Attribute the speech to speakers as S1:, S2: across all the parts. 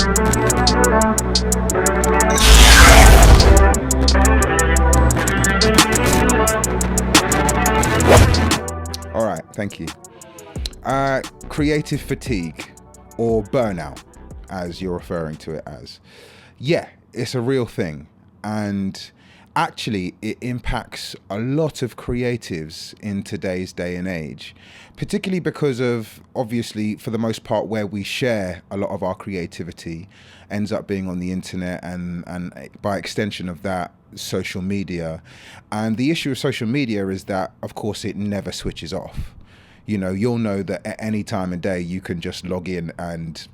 S1: All right, thank you. Creative fatigue, or burnout, as you're referring to it as. Yeah, it's a real thing. And actually, it impacts a lot of creatives in today's day and age, particularly because of, obviously, for the most part, where we share a lot of our creativity ends up being on the internet, and by extension of that, social media. And the issue with social media is that, of course, it never switches off. You'll know that at any time of day you can just log in and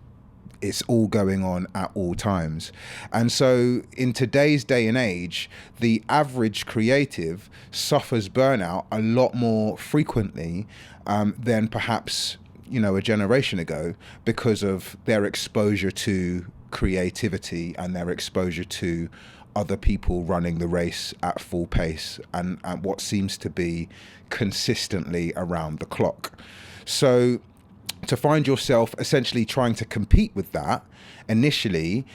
S1: it's all going on at all times. And so in today's day and age, the average creative suffers burnout a lot more frequently than perhaps, a generation ago, because of their exposure to creativity and their exposure to other people running the race at full pace and what seems to be consistently around the clock. So to find yourself essentially trying to compete with that, initially,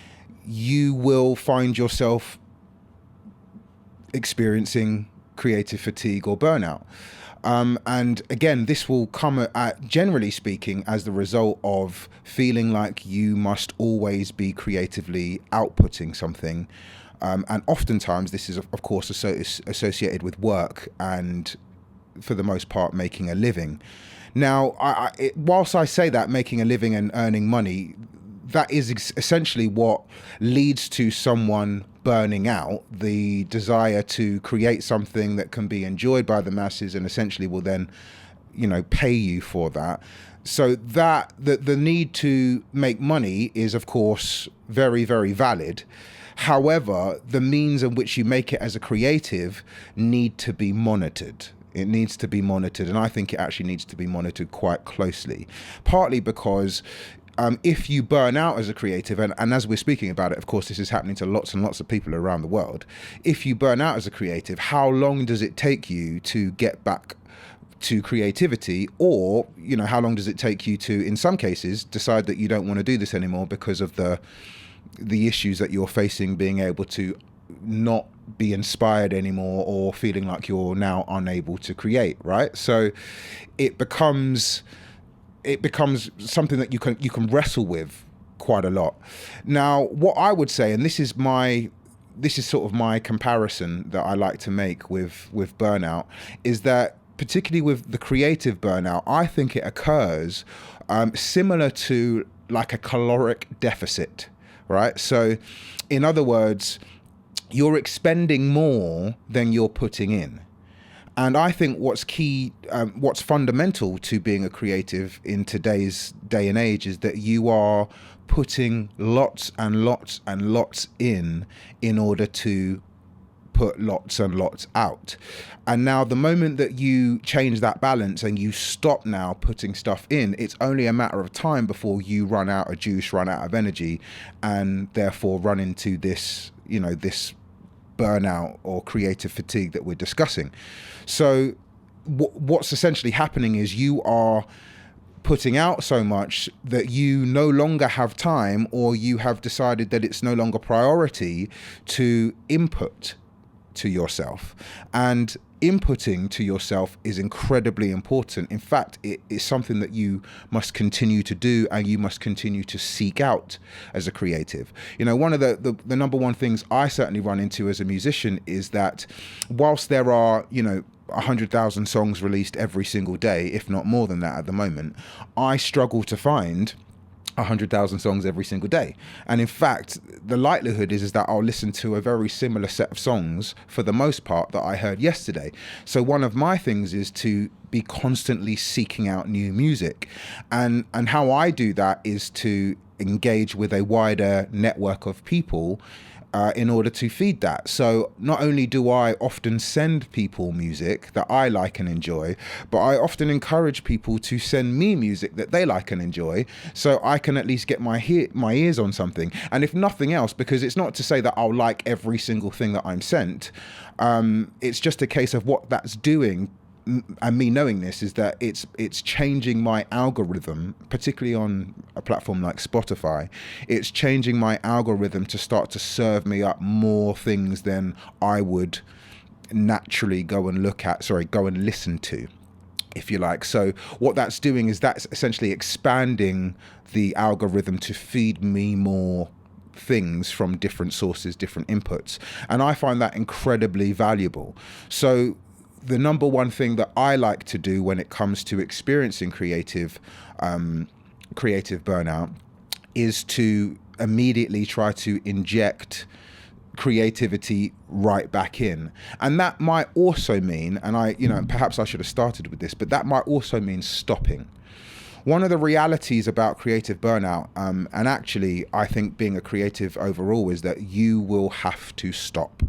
S1: you will find yourself experiencing creative fatigue or burnout. And again, this will come at, generally speaking, as the result of feeling like you must always be creatively outputting something. And oftentimes this is, of course, associated with work and, for the most part, making a living. Now, whilst I say that, making a living and earning money, that is essentially what leads to someone burning out, the desire to create something that can be enjoyed by the masses and essentially will then, pay you for that. So that the need to make money is, of course, very, very valid. However, the means in which you make it as a creative need to be monitored. It needs to be monitored, and I think it actually needs to be monitored quite closely, partly because if you burn out as a creative, and as we're speaking about it, of course, this is happening to lots and lots of people around the world. If you burn out as a creative, how long does it take you to get back to creativity? Or, how long does it take you to, in some cases, decide that you don't want to do this anymore because of the issues that you're facing, being able to not be inspired anymore, or feeling like you're now unable to create, right? So it becomes something that you can wrestle with quite a lot. Now, what I would say, and this is sort of my comparison that I like to make with burnout, is that particularly with the creative burnout, I think it occurs similar to like a caloric deficit, right? So in other words, you're expending more than you're putting in. And I think what's key, what's fundamental to being a creative in today's day and age is that you are putting lots and lots and lots in order to put lots and lots out. And now the moment that you change that balance and you stop now putting stuff in, it's only a matter of time before you run out of juice, run out of energy, and therefore run into this, this burnout or creative fatigue that we're discussing. So what's essentially happening is you are putting out so much that you no longer have time, or you have decided that it's no longer priority to input to yourself. And inputting to yourself is incredibly important. In fact, it is something that you must continue to do, and you must continue to seek out as a creative. One of the number one things I certainly run into as a musician is that whilst there are, 100,000 songs released every single day, if not more than that at the moment, I struggle to find 100,000 songs every single day. And in fact, the likelihood is that I'll listen to a very similar set of songs for the most part that I heard yesterday. So one of my things is to be constantly seeking out new music. And how I do that is to engage with a wider network of people in order to feed that. So not only do I often send people music that I like and enjoy, but I often encourage people to send me music that they like and enjoy, so I can at least get my ears on something. And if nothing else, because it's not to say that I'll like every single thing that I'm sent, it's just a case of what that's doing and me knowing this is that it's changing my algorithm, particularly on a platform like Spotify. It's changing my algorithm to start to serve me up more things than I would naturally go and listen to, if you like. So what that's doing is that's essentially expanding the algorithm to feed me more things from different sources, different inputs. And I find that incredibly valuable. So the number one thing that I like to do when it comes to experiencing creative burnout is to immediately try to inject creativity right back in. And that might also mean, and perhaps I should have started with this, but that might also mean stopping. One of the realities about creative burnout, and actually I think being a creative overall, is that you will have to stop.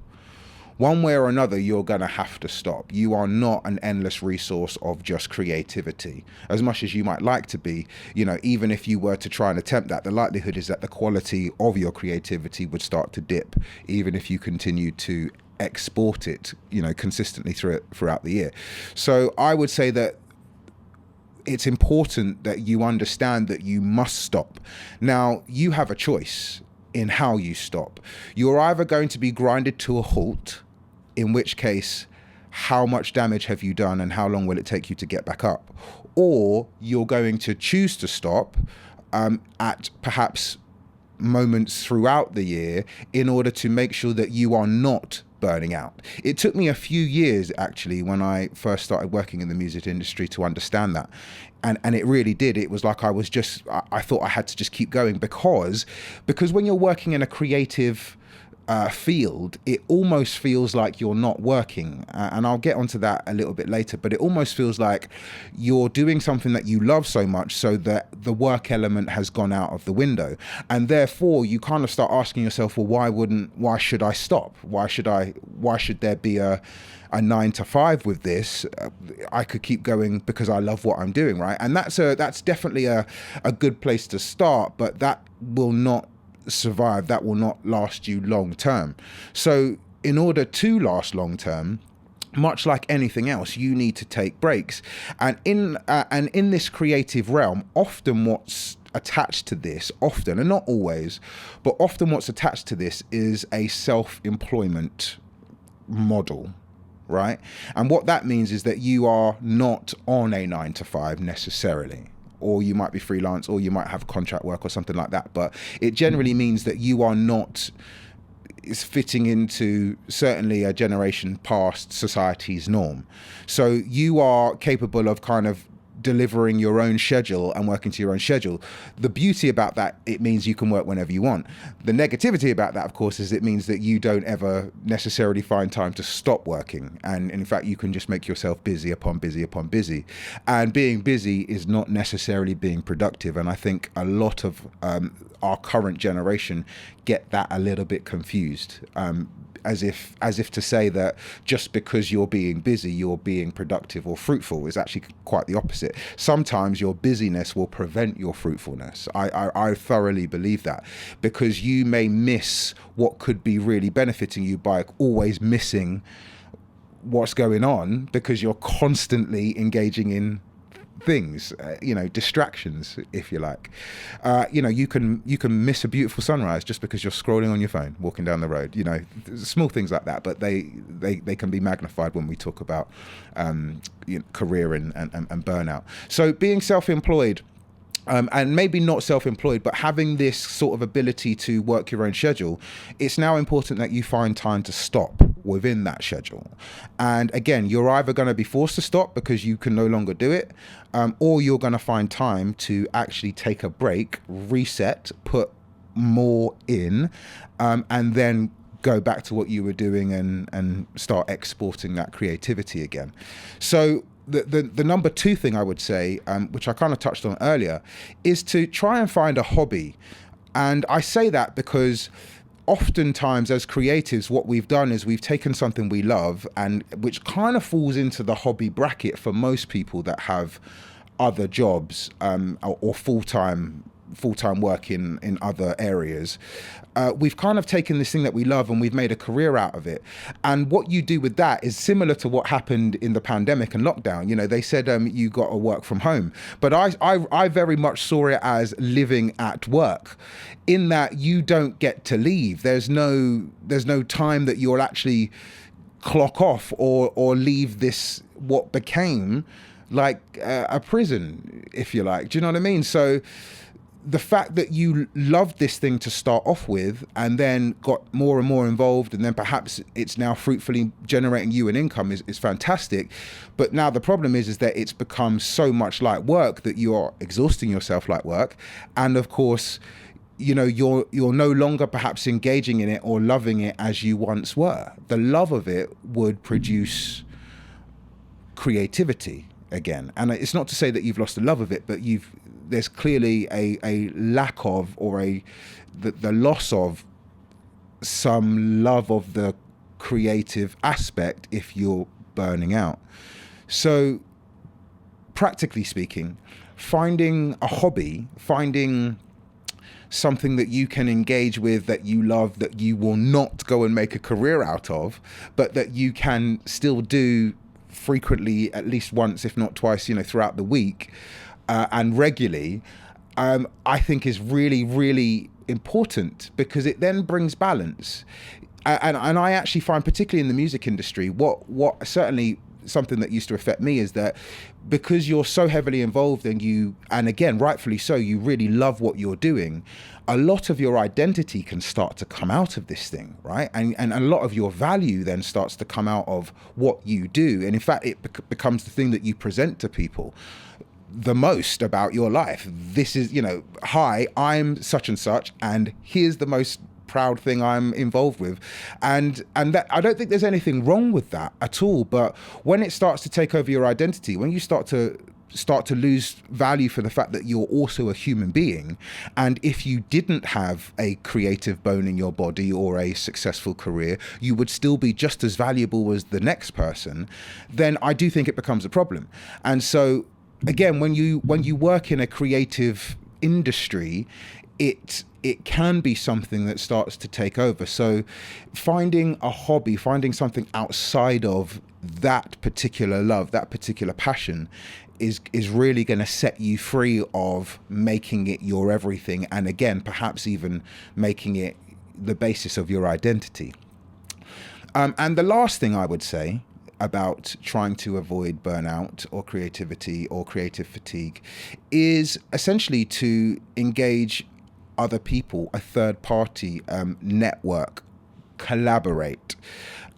S1: One way or another, you're going to have to stop. You are not an endless resource of just creativity. As much as you might like to be, even if you were to try and attempt that, the likelihood is that the quality of your creativity would start to dip, even if you continue to export it, consistently throughout the year. So I would say that it's important that you understand that you must stop. Now, you have a choice in how you stop. You're either going to be grinded to a halt, in which case, how much damage have you done and how long will it take you to get back up? Or you're going to choose to stop at perhaps moments throughout the year in order to make sure that you are not burning out. It took me a few years, actually, when I first started working in the music industry to understand that. And it really did. It was like I thought I had to just keep going because when you're working in a creative field, it almost feels like you're not working. And I'll get onto that a little bit later, but it almost feels like you're doing something that you love so much so that the work element has gone out of the window. And therefore you kind of start asking yourself, well, why should I stop? Why should there be a 9 to 5 with this? I could keep going because I love what I'm doing, right? And that's definitely a good place to start, but that will not survive. That will not last you long term. So in order to last long term, much like anything else, you need to take breaks. And in this creative realm, often what's attached to this, and not always, but often what's attached to this is a self-employment model, right? And what that means is that you are not on a 9 to 5 necessarily, or you might be freelance, or you might have contract work or something like that. But it generally means that you are not fitting into certainly a generation past society's norm. So you are capable of kind of delivering your own schedule and working to your own schedule. The beauty about that, it means you can work whenever you want. The negativity about that, of course, is it means that you don't ever necessarily find time to stop working. And in fact, you can just make yourself busy upon busy upon busy. And being busy is not necessarily being productive. And I think a lot of our current generation get that a little bit confused. As if to say that just because you're being busy, you're being productive or fruitful, is actually quite the opposite. Sometimes your busyness will prevent your fruitfulness. I thoroughly believe that, because you may miss what could be really benefiting you by always missing what's going on because you're constantly engaging in things, distractions, if you like. You can miss a beautiful sunrise just because you're scrolling on your phone, walking down the road. Small things like that, but they can be magnified when we talk about career and burnout. So being self-employed, and maybe not self-employed, but having this sort of ability to work your own schedule, it's now important that you find time to stop within that schedule. And again, you're either going to be forced to stop because you can no longer do it, or you're going to find time to actually take a break, reset, put more in, and then go back to what you were doing and start exporting that creativity again. So the number two thing I would say, which I kind of touched on earlier, is to try and find a hobby. And I say that because oftentimes as creatives, what we've done is we've taken something we love, and which kind of falls into the hobby bracket for most people that have other jobs or full-time full-time work in other areas, we've kind of taken this thing that we love and we've made a career out of it. And what you do with that is similar to what happened in the pandemic and lockdown. You know, they said you got to work from home, but I very much saw it as living at work, in that you don't get to leave. There's no time that you'll actually clock off or leave this, what became like a prison, if you like. Do you know what I mean? So the fact that you loved this thing to start off with and then got more and more involved, and then perhaps it's now fruitfully generating you an income is fantastic. But now the problem is that it's become so much like work that you are exhausting yourself like work. And of course, you know, you're no longer perhaps engaging in it or loving it as you once were. The love of it would produce creativity again. And it's not to say that you've lost the love of it, but there's clearly a lack of, or the loss of some love of the creative aspect if you're burning out. So practically speaking, finding a hobby, finding something that you can engage with, that you love, that you will not go and make a career out of, but that you can still do frequently, at least once, if not twice, you know, throughout the week, and regularly, I think is really, really important, because it then brings balance. And I actually find, particularly in the music industry, what certainly something that used to affect me is that because you're so heavily involved and again, rightfully so, you really love what you're doing, a lot of your identity can start to come out of this thing, right? And a lot of your value then starts to come out of what you do. And in fact, it becomes the thing that you present to people the most about your life. This is, you know, hi, I'm such and such, and here's the most proud thing I'm involved with. And that, I don't think there's anything wrong with that at all. But when it starts to take over your identity, when you start to lose value for the fact that you're also a human being, and if you didn't have a creative bone in your body or a successful career, you would still be just as valuable as the next person, then I do think it becomes a problem. And so again, when you work in a creative industry, it can be something that starts to take over. So finding a hobby, finding something outside of that particular love, that particular passion, is really going to set you free of making it your everything, and again, perhaps even making it the basis of your identity. And the last thing I would say about trying to avoid burnout or creativity or creative fatigue is essentially to engage other people, a third party, network, collaborate.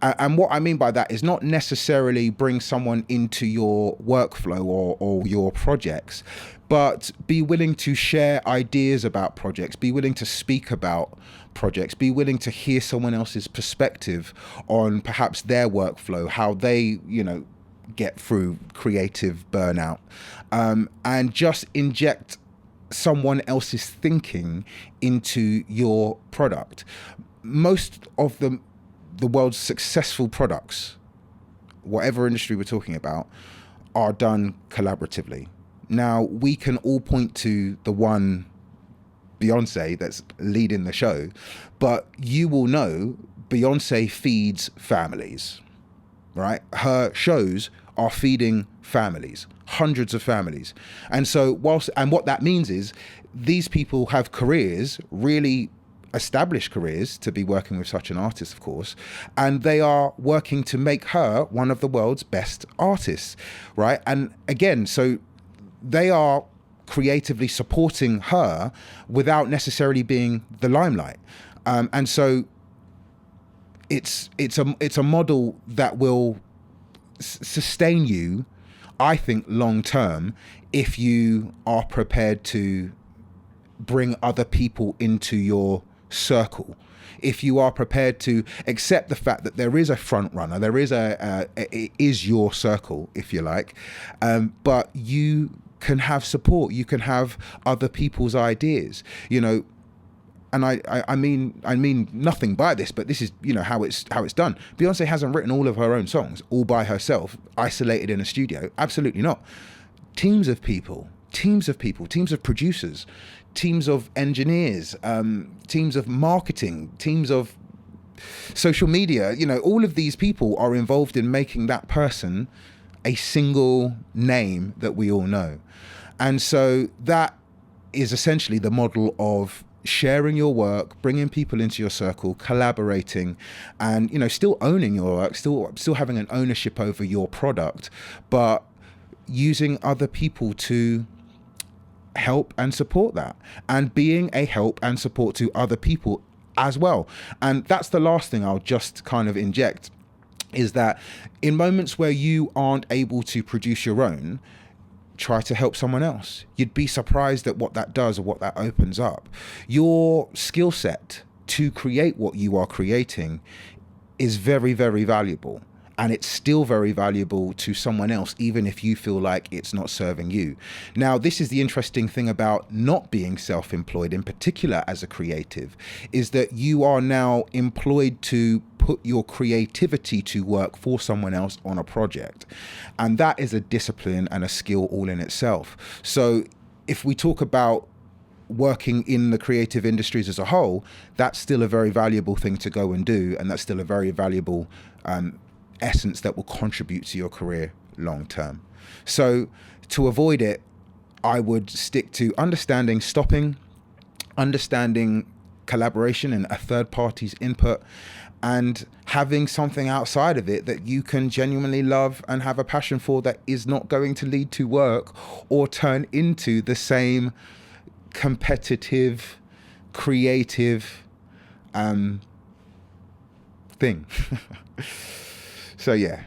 S1: And what I mean by that is not necessarily bring someone into your workflow or your projects, but be willing to share ideas about projects, be willing to speak about projects, be willing to hear someone else's perspective on perhaps their workflow, how they, you know, get through creative burnout, and just inject someone else's thinking into your product. Most of the world's successful products, whatever industry we're talking about, are done collaboratively. Now, we can all point to the one Beyonce that's leading the show, but you will know Beyonce feeds families, right? Her shows are feeding families, hundreds of families. And so what that means is these people have careers, really established careers, to be working with such an artist, of course, and they are working to make her one of the world's best artists, right? And again, so they are creatively supporting her without necessarily being the limelight. And so it's a model that will sustain you, I think, long term, if you are prepared to bring other people into your circle. If you are prepared to accept the fact that there is a front runner, there is it is your circle, if you like, but you can have support, you can have other people's ideas, you know. And I mean nothing by this, but this is, you know, how it's done. Beyonce hasn't written all of her own songs all by herself, isolated in a studio. Absolutely not. Teams of people, teams of people, teams of producers, teams of engineers, teams of marketing, teams of social media. You know, all of these people are involved in making that person a single name that we all know. And so that is essentially the model of sharing your work, bringing people into your circle, collaborating, and, you know, still owning your work, still having an ownership over your product, but using other people to help and support that, and being a help and support to other people as well. And that's the last thing I'll just kind of inject, is that in moments where you aren't able to produce your own, try to help someone else. You'd be surprised at what that does or what that opens up. Your skill set to create what you are creating is very, very valuable. And it's still very valuable to someone else, even if you feel like it's not serving you. Now, this is the interesting thing about not being self-employed, in particular as a creative, is that you are now employed to put your creativity to work for someone else on a project. And that is a discipline and a skill all in itself. So if we talk about working in the creative industries as a whole, that's still a very valuable thing to go and do. And that's still a very valuable essence that will contribute to your career long term. So to avoid it, I would stick to understanding stopping, understanding collaboration and a third party's input, and having something outside of it that you can genuinely love and have a passion for, that is not going to lead to work or turn into the same competitive, creative thing. So yeah.